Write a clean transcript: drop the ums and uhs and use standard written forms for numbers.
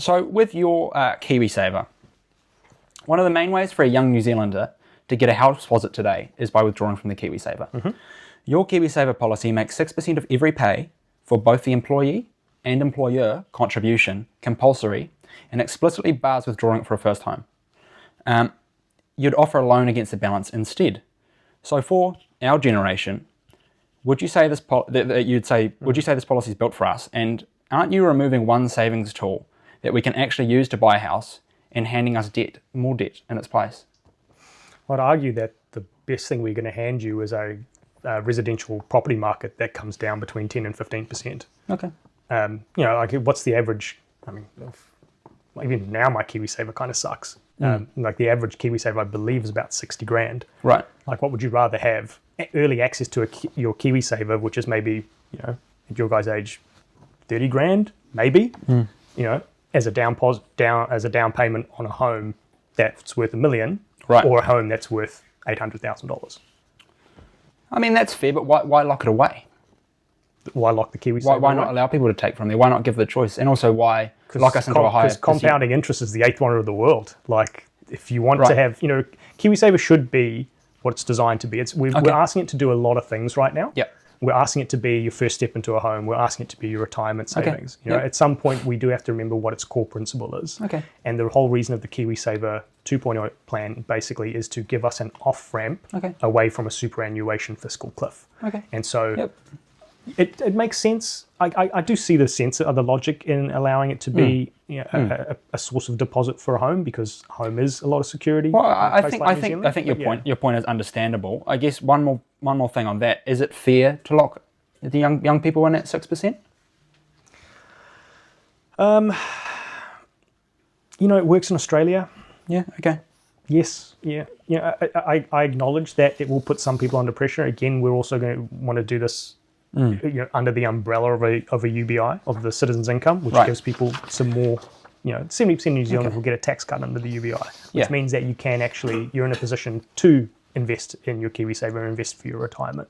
So with your KiwiSaver, one of the main ways for a young New Zealander to get a house deposit today is by withdrawing from the KiwiSaver. Mm-hmm. Your KiwiSaver policy makes 6% of every pay for both the employee and employer contribution compulsory and explicitly bars withdrawing it for a first time. You'd offer a loan against the balance instead. So for our generation, would you say this would you say this policy is built for us? And aren't you removing one savings tool that we can actually use to buy a house and handing us more debt in its place? I'd argue that the best thing we're going to hand you is a residential property market that comes down between 10 and 15%. Okay. Like what's the average? I mean, even now my KiwiSaver kind of sucks. Like the average KiwiSaver, I believe, is about 60 grand. Right. Like, what would you rather have? Early access to your KiwiSaver, which is maybe, at your guys' age, 30 grand, maybe. As a down payment on a home that's worth $1 million, right, or a home that's worth $800,000. I mean, that's fair, but why lock it away? Why lock the KiwiSaver? Why not allow people to take from there? Why not give the choice? And also, why lock us into a higher? Because compounding interest is the eighth wonder of the world. Like, if you want to have, KiwiSaver should be what it's designed to be. We're asking it to do a lot of things right now. Yep. We're asking it to be your first step into a home. We're asking it to be your retirement savings. At some point, we do have to remember what its core principle is. Okay. And the whole reason of the KiwiSaver 2.0 plan basically is to give us an off-ramp away from a superannuation fiscal cliff. Okay. And so it makes sense. I do see the sense of the logic in allowing it to be a source of deposit for a home, because home is a lot of security. Well, I think your point is understandable. I guess one more thing on that: is it fair to lock the young people in at 6%? It works in Australia. Yeah. Okay. Yes. Yeah. I acknowledge that it will put some people under pressure. Again, we're also going to want to do this under the umbrella of a UBI, of the citizens' income, which gives people some more. 70% of New Zealanders will get a tax cut under the UBI, which means that you're in a position to invest in your KiwiSaver and invest for your retirement.